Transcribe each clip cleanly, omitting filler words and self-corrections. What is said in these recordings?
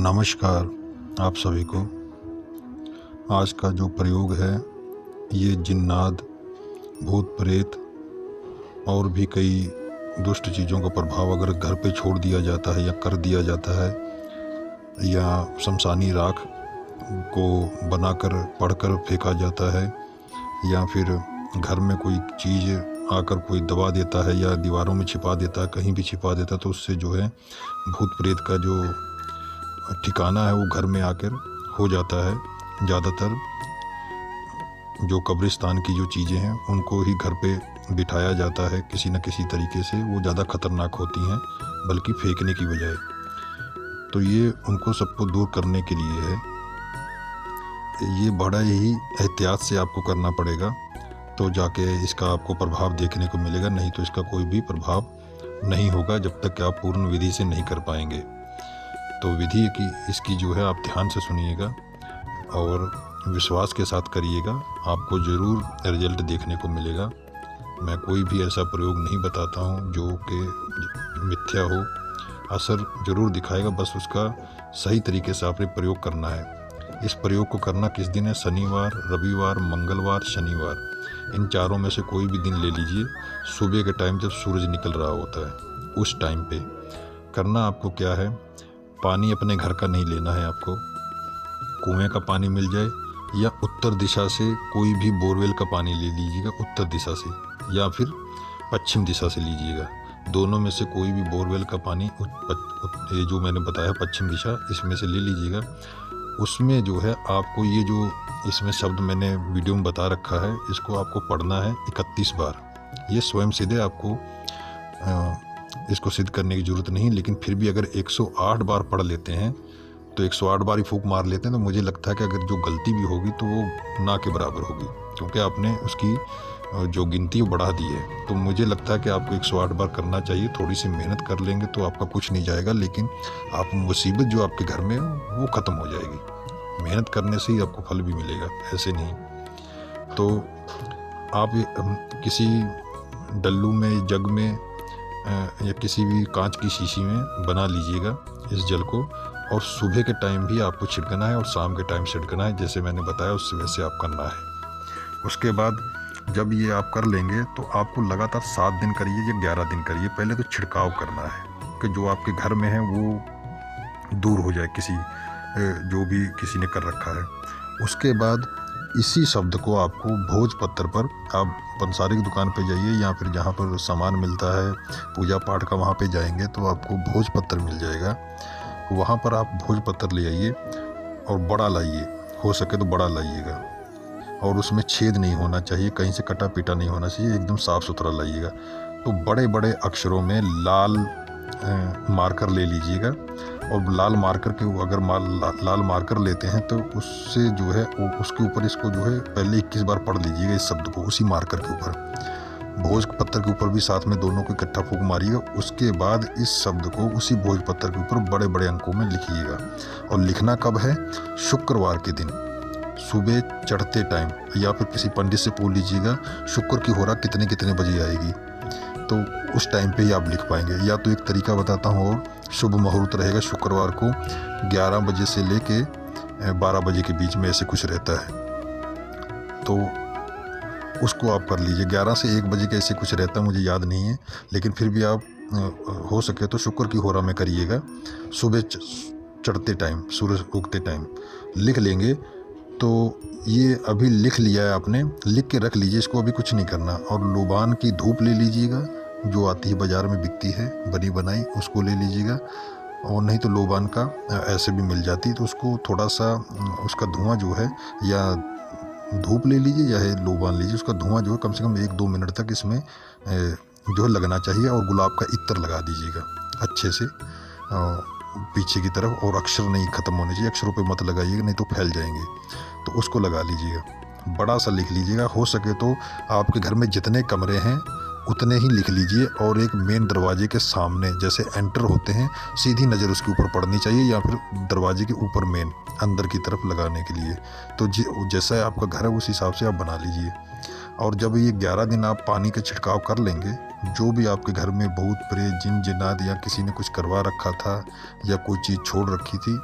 नमस्कार आप सभी को। आज का जो प्रयोग है ये जिन्नात, भूत प्रेत और भी कई दुष्ट चीज़ों का प्रभाव अगर घर पे छोड़ दिया जाता है या कर दिया जाता है या शमशानी राख को बनाकर पढ़कर फेंका जाता है या फिर घर में कोई चीज़ आकर कोई दबा देता है या दीवारों में छिपा देता है, कहीं भी छिपा देता है, तो उससे जो है भूत प्रेत का जो ठिकाना है वो घर में आकर हो जाता है। ज़्यादातर जो कब्रिस्तान की जो चीज़ें हैं उनको ही घर पे बिठाया जाता है किसी न किसी तरीके से। वो ज़्यादा खतरनाक होती हैं बल्कि फेंकने की बजाय। तो ये उनको सबको दूर करने के लिए है। ये बड़ा ही एहतियात से आपको करना पड़ेगा, तो जाके इसका आपको प्रभाव देखने को मिलेगा, नहीं तो इसका कोई भी प्रभाव नहीं होगा जब तक कि आप पूर्ण विधि से नहीं कर पाएंगे। तो विधि की इसकी जो है आप ध्यान से सुनिएगा और विश्वास के साथ करिएगा, आपको ज़रूर रिजल्ट देखने को मिलेगा। मैं कोई भी ऐसा प्रयोग नहीं बताता हूँ जो कि मिथ्या हो, असर ज़रूर दिखाएगा, बस उसका सही तरीके से आपने प्रयोग करना है। इस प्रयोग को करना किस दिन है? शनिवार, रविवार, मंगलवार, शनिवार, इन चारों में से कोई भी दिन ले लीजिए। सुबह के टाइम जब सूरज निकल रहा होता है उस टाइम पे करना। आपको क्या है, पानी अपने घर का नहीं लेना है, आपको कुएं का पानी मिल जाए या उत्तर दिशा से कोई भी बोरवेल का पानी ले लीजिएगा, उत्तर दिशा से या फिर पश्चिम दिशा से लीजिएगा। दोनों में से कोई भी बोरवेल का पानी ये जो मैंने बताया पश्चिम दिशा, इसमें से ले लीजिएगा। उसमें जो है आपको ये जो इसमें शब्द मैंने वीडियो में बता रखा है, इसको आपको पढ़ना है 31 बार। ये स्वयं सिद्ध है, आपको इसको सिद्ध करने की ज़रूरत नहीं, लेकिन फिर भी अगर 108 बार पढ़ लेते हैं तो 108 बार ही फूंक मार लेते हैं, तो मुझे लगता है कि अगर जो गलती भी होगी तो वो ना के बराबर होगी, क्योंकि आपने उसकी जो गिनती बढ़ा दी है। तो मुझे लगता है कि आपको 108 बार करना चाहिए। थोड़ी सी मेहनत कर लेंगे तो आपका कुछ नहीं जाएगा, लेकिन आप मुसीबत जो आपके घर में वो ख़त्म हो जाएगी। मेहनत करने से ही आपको फल भी मिलेगा, ऐसे नहीं। तो आप किसी डल्लू में, जग में या किसी भी कांच की शीशी में बना लीजिएगा इस जल को, और सुबह के टाइम भी आपको छिड़कना है और शाम के टाइम छिड़कना है, जैसे मैंने बताया उससे वैसे आप करना है। उसके बाद जब ये आप कर लेंगे तो आपको लगातार 7 दिन करिए या 11 दिन करिए। पहले तो छिड़काव करना है कि जो आपके घर में है वो दूर हो जाए, किसी जो भी किसी ने कर रखा है। उसके बाद इसी शब्द को आपको भोजपत्र पर, आप पंसारी की दुकान पे जाइए या फिर जहाँ पर सामान मिलता है पूजा पाठ का, वहाँ पे जाएंगे तो आपको भोजपत्र मिल जाएगा। वहाँ पर आप भोजपत्र ले आइए और बड़ा लाइए, हो सके तो बड़ा लाइएगा, और उसमें छेद नहीं होना चाहिए, कहीं से कटा पीटा नहीं होना चाहिए, एकदम साफ़ सुथरा लाइएगा। तो बड़े बड़े अक्षरों में लाल मार्कर ले लीजिएगा, और लाल मार्कर के अगर लाल मार्कर लेते हैं तो उससे जो है उसके ऊपर इसको जो है पहले 21 बार पढ़ लीजिएगा इस शब्द को, उसी मार्कर के ऊपर। भोजपत्र के ऊपर भी साथ में दोनों को इकट्ठा फूंक मारिएगा। उसके बाद इस शब्द को उसी भोजपत्र के ऊपर बड़े बड़े अंकों में लिखिएगा। और लिखना कब है? शुक्रवार के दिन सुबह चढ़ते टाइम, या फिर किसी पंडित से पूछ लीजिएगा शुक्र की होरा कितने कितने बजे आएगी, तो उस टाइम पे ही आप लिख पाएंगे। या तो एक तरीका बताता हूँ, और शुभ मुहूर्त रहेगा शुक्रवार को 11 बजे से लेके 12 बजे के बीच में, ऐसे कुछ रहता है, तो उसको आप कर लीजिए। 11 से 1 बजे के ऐसे कुछ रहता है, मुझे याद नहीं है, लेकिन फिर भी आप हो सके तो शुक्र की होरा में करिएगा। सुबह चढ़ते टाइम, सूरज उगते टाइम लिख लेंगे। तो ये अभी लिख लिया है आपने, लिख के रख लीजिए, इसको अभी कुछ नहीं करना। और लोबान की धूप ले लीजिएगा, जो आती है बाज़ार में बिकती है बनी बनाई, उसको ले लीजिएगा। और नहीं तो लोबान का ऐसे भी मिल जाती है, तो उसको थोड़ा सा उसका धुआं जो है, या धूप ले लीजिए या है लोबान लीजिए, उसका धुआं जो है कम से कम 1-2 मिनट तक इसमें जो है लगना चाहिए। और गुलाब का इत्र लगा दीजिएगा अच्छे से पीछे की तरफ, और अक्षर नहीं ख़त्म होने चाहिए, अक्षरों पे मत लगाइएगा नहीं तो फैल जाएंगे, तो उसको लगा लीजिएगा। बड़ा सा लिख लीजिएगा, हो सके तो आपके घर में जितने कमरे हैं उतने ही लिख लीजिए। और एक मेन दरवाजे के सामने जैसे एंटर होते हैं, सीधी नज़र उसके ऊपर पड़नी चाहिए, या फिर दरवाजे के ऊपर मेन अंदर की तरफ लगाने के लिए। तो जैसा आपका घर है उस हिसाब से आप बना लीजिए। और जब ये 11 दिन आप पानी का छिड़काव कर लेंगे, जो भी आपके घर में भूत प्रेत जिन जिन्नात या किसी ने कुछ करवा रखा था या कोई चीज़ छोड़ रखी थी,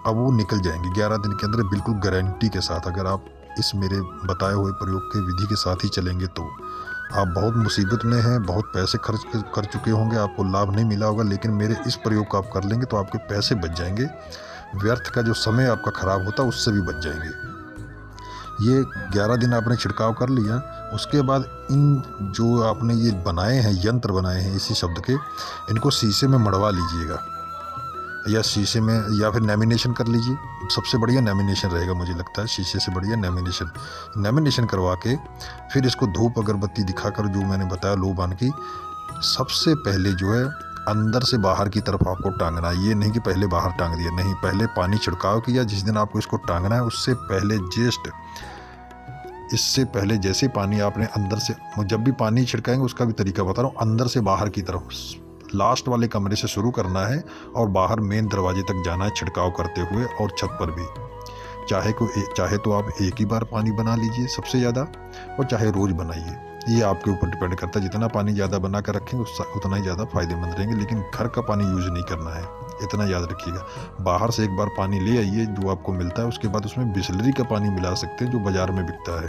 अब वो निकल जाएंगे 11 दिन के अंदर, बिल्कुल गारंटी के साथ। अगर आप इस मेरे बताए हुए प्रयोग के विधि के साथ ही चलेंगे तो आप बहुत मुसीबत में हैं, बहुत पैसे खर्च कर चुके होंगे, आपको लाभ नहीं मिला होगा, लेकिन मेरे इस प्रयोग को आप कर लेंगे तो आपके पैसे बच जाएंगे, व्यर्थ का जो समय आपका ख़राब होता है उससे भी बच जाएंगे। ये 11 दिन आपने छिड़काव कर लिया, उसके बाद इन जो आपने ये बनाए हैं, यंत्र बनाए हैं इसी शब्द के, इनको शीशे में मढ़वा लीजिएगा, या शीशे में, या फिर लेमिनेशन कर लीजिए। सबसे बढ़िया लेमिनेशन रहेगा, मुझे लगता है शीशे से बढ़िया लेमिनेशन करवा के फिर इसको धूप अगरबत्ती दिखाकर, जो मैंने बताया लो बांध की, सबसे पहले जो है अंदर से बाहर की तरफ आपको टांगना है। ये नहीं कि पहले बाहर टांग दिया, नहीं, पहले पानी छिड़काव किया, जिस दिन आपको इसको टांगना है उससे पहले जस्ट इससे पहले जैसे पानी आपने अंदर से, जब भी पानी छिड़काएंगे उसका भी तरीका बता रहा हूँ, अंदर से बाहर की तरफ लास्ट वाले कमरे से शुरू करना है और बाहर मेन दरवाजे तक जाना है छिड़काव करते हुए, और छत पर भी। चाहे तो आप एक ही बार पानी बना लीजिए सबसे ज़्यादा, और चाहे रोज़ बनाइए, ये आपके ऊपर डिपेंड करता है। जितना पानी ज़्यादा बना कर रखेंगे उतना ही ज़्यादा फ़ायदेमंद रहेंगे, लेकिन घर का पानी यूज़ नहीं करना है, इतना याद रखिएगा। बाहर से एक बार पानी ले आइए जो आपको मिलता है, उसके बाद उसमें बिसलरी का पानी मिला सकते हैं जो बाज़ार में बिकता है,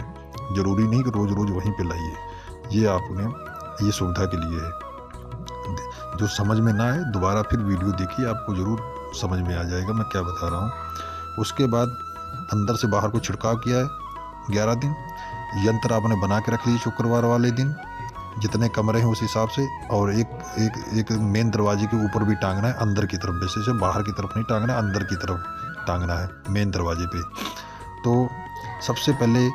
ज़रूरी नहीं कि रोज़ रोज़ वहीं पे लाइए। ये आपने, ये सुविधा के लिए है। जो समझ में ना आए दोबारा फिर वीडियो देखिए, आपको ज़रूर समझ में आ जाएगा मैं क्या बता रहा हूँ। उसके बाद अंदर से बाहर को छिड़काव किया है 11 दिन, यंत्र आपने बना के रख लीजिए शुक्रवार वाले दिन, जितने कमरे हैं उस हिसाब से, और एक मेन दरवाजे के ऊपर भी टांगना है, अंदर की तरफ, वैसे से बाहर की तरफ नहीं टांगना है, अंदर की तरफ टांगना है मेन दरवाजे पे। तो सबसे पहले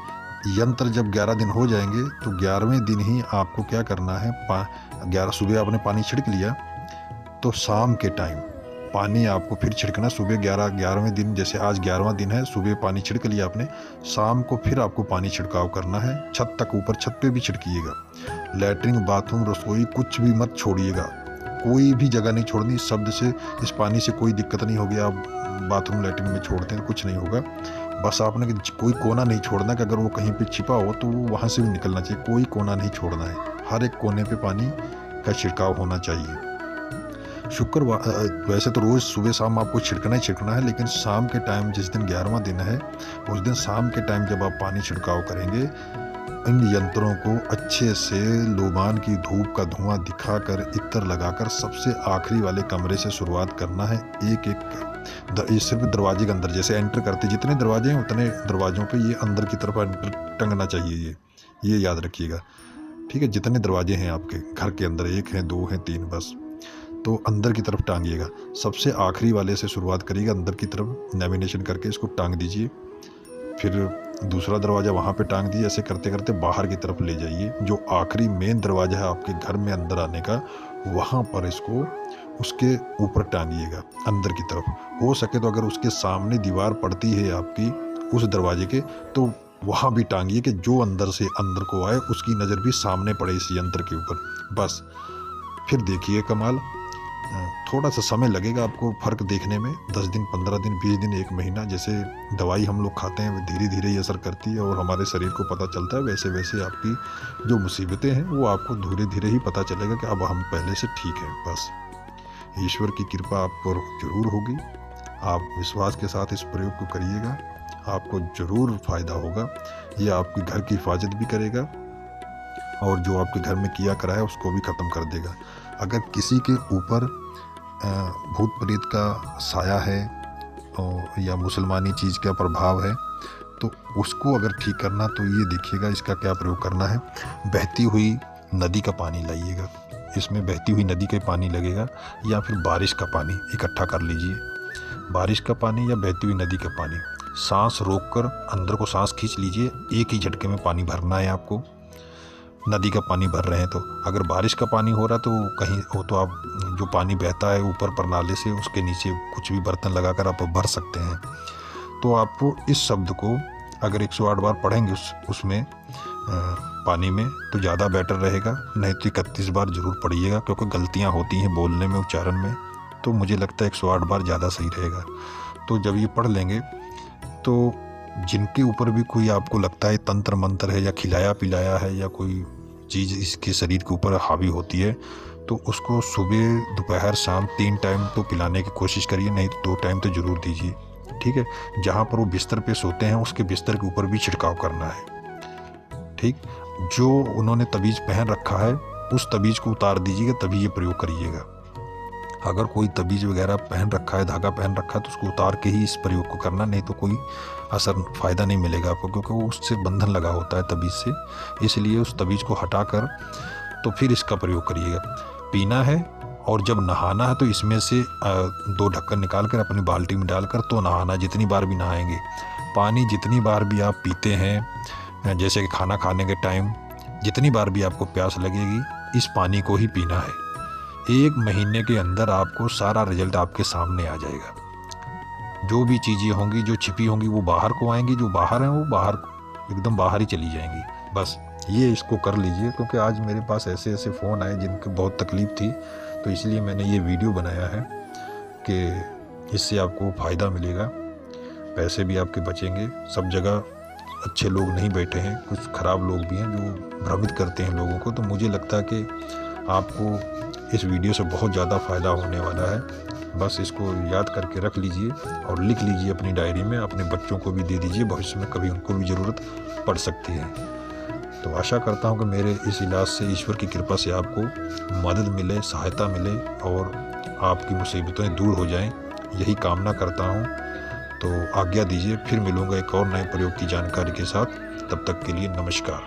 यंत्र जब 11 दिन हो जाएंगे तो 11वें दिन ही आपको क्या करना है, 11 सुबह आपने पानी छिड़क लिया तो शाम के टाइम पानी आपको फिर छिड़कना। सुबह 11वें दिन, जैसे आज 11वां दिन है, सुबह पानी छिड़क लिया आपने, शाम को फिर आपको पानी छिड़काव करना है छत तक, ऊपर छत पे भी छिड़किएगा। लैट्रिन, बाथरूम, रसोई कुछ भी मत छोड़िएगा, कोई भी जगह नहीं छोड़नी। शब्द से इस पानी से कोई दिक्कत नहीं होगी, आप बाथरूम लैट्रिन में छोड़ते हैं कुछ नहीं होगा। बस आपने कोई कोना नहीं छोड़ना कि अगर वो कहीं पे छिपा हो तो वो वहाँ से भी निकलना चाहिए, कोई कोना नहीं छोड़ना है, हर एक कोने पे पानी का छिड़काव होना चाहिए। शुक्रवार, वैसे तो रोज़ सुबह शाम आपको छिड़कना ही छिड़कना है, लेकिन शाम के टाइम, जिस दिन 11वां दिन है उस दिन शाम के टाइम जब आप पानी छिड़काव करेंगे, इन यंत्रों को अच्छे से लोबान की धूप का धुआं दिखाकर, इत्र लगाकर सबसे आखिरी वाले कमरे से शुरुआत करना है। एक ये सिर्फ दरवाजे के अंदर, जैसे एंटर करते जितने दरवाजे हैं उतने दरवाज़ों पे ये अंदर की तरफ टंगना चाहिए, ये याद रखिएगा, ठीक है। जितने दरवाजे हैं आपके घर के अंदर, 1 हैं, 2 हैं, 3, बस, तो अंदर की तरफ टांगिएगा। सबसे आखिरी वाले से शुरुआत करिएगा, अंदर की तरफ लेमिनेशन करके इसको टांग दीजिए, फिर दूसरा दरवाज़ा वहाँ पे टांग दिए। ऐसे करते करते बाहर की तरफ ले जाइए, जो आखिरी मेन दरवाज़ा है आपके घर में अंदर आने का, वहाँ पर इसको उसके ऊपर टांगिएगा अंदर की तरफ। हो सके तो अगर उसके सामने दीवार पड़ती है आपकी उस दरवाजे के, तो वहाँ भी टांगिए कि जो अंदर से अंदर को आए उसकी नज़र भी सामने पड़े इस यंत्र के ऊपर, बस। फिर देखिए कमाल, थोड़ा सा समय लगेगा आपको फ़र्क देखने में, 10 दिन, 15 दिन, 20 दिन, 1 महीना। जैसे दवाई हम लोग खाते हैं वो धीरे धीरे ही असर करती है और हमारे शरीर को पता चलता है, वैसे वैसे आपकी जो मुसीबतें हैं वो आपको धीरे धीरे ही पता चलेगा कि अब हम पहले से ठीक हैं। बस ईश्वर की कृपा आप पर जरूर होगी, आप विश्वास के साथ इस प्रयोग को करिएगा, आपको ज़रूर फ़ायदा होगा। ये आपके घर की हिफाजत भी करेगा और जो आपके घर में किया कराया उसको भी ख़त्म कर देगा। अगर किसी के ऊपर भूत प्रेत का साया है या मुसलमानी चीज़ का प्रभाव है तो उसको अगर ठीक करना, तो ये देखिएगा इसका क्या प्रयोग करना है। बहती हुई नदी का पानी लाइएगा, इसमें बहती हुई नदी का पानी लगेगा, या फिर बारिश का पानी इकट्ठा कर लीजिए, बारिश का पानी या बहती हुई नदी का पानी। सांस रोककर अंदर को सांस खींच लीजिए, एक ही झटके में पानी भरना है आपको। नदी का पानी भर रहे हैं तो, अगर बारिश का पानी हो रहा तो कहीं हो तो आप जो पानी बहता है ऊपर पर नाले से, उसके नीचे कुछ भी बर्तन लगाकर आप भर सकते हैं। तो आपको इस शब्द को अगर 108 बार पढ़ेंगे उसमें पानी में तो ज़्यादा बेटर रहेगा, नहीं तो 31 बार ज़रूर पढ़िएगा, क्योंकि गलतियाँ होती हैं बोलने में, उच्चारण में, तो मुझे लगता है 108 बार ज़्यादा सही रहेगा। तो जब ये पढ़ लेंगे तो जिनके ऊपर भी कोई आपको लगता है तंत्र मंत्र है या खिलाया पिलाया है या कोई चीज़ इसके शरीर के ऊपर हावी होती है, तो उसको सुबह, दोपहर, शाम 3 टाइम तो पिलाने की कोशिश करिए, नहीं तो 2 टाइम तो ज़रूर दीजिए। ठीक है। जहाँ पर वो बिस्तर पे सोते हैं उसके बिस्तर के ऊपर भी छिड़काव करना है, ठीक। जो उन्होंने तबीज़ पहन रखा है उस तबीज़ को उतार दीजिएगा, तभी ये प्रयोग करिएगा। अगर कोई तबीज़ वगैरह पहन रखा है, धागा पहन रखा है, तो उसको उतार के ही इस प्रयोग को करना, नहीं तो कोई असर फ़ायदा नहीं मिलेगा आपको, क्योंकि वो उससे बंधन लगा होता है तबीज़ से। इसलिए उस तबीज़ को हटाकर तो फिर इसका प्रयोग करिएगा। पीना है और जब नहाना है तो इसमें से 2 ढक्कन निकाल कर अपनी बाल्टी में डालकर तो नहाना, जितनी बार भी नहाएंगे। पानी जितनी बार भी आप पीते हैं, जैसे कि खाना खाने के टाइम, जितनी बार भी आपको प्यास लगेगी इस पानी को ही पीना है। 1 महीने के अंदर आपको सारा रिजल्ट आपके सामने आ जाएगा। जो भी चीज़ें होंगी जो छिपी होंगी वो बाहर को आएंगी, जो बाहर हैं वो बाहर एकदम बाहर ही चली जाएंगी। बस ये इसको कर लीजिए, क्योंकि आज मेरे पास ऐसे ऐसे फ़ोन आए जिनकी बहुत तकलीफ़ थी, तो इसलिए मैंने ये वीडियो बनाया है कि इससे आपको फ़ायदा मिलेगा, पैसे भी आपके बचेंगे। सब जगह अच्छे लोग नहीं बैठे हैं, कुछ ख़राब लोग भी हैं जो भ्रमित करते हैं लोगों को। तो मुझे लगता है कि आपको इस वीडियो से बहुत ज़्यादा फ़ायदा होने वाला है। बस इसको याद करके रख लीजिए और लिख लीजिए अपनी डायरी में, अपने बच्चों को भी दे दीजिए, भविष्य में कभी उनको भी ज़रूरत पड़ सकती है। तो आशा करता हूँ कि मेरे इस इलाज से ईश्वर की कृपा से आपको मदद मिले, सहायता मिले और आपकी मुसीबतें दूर हो जाएं, यही कामना करता हूँ। तो आज्ञा दीजिए, फिर मिलूँगा एक और नए प्रयोग की जानकारी के साथ। तब तक के लिए नमस्कार।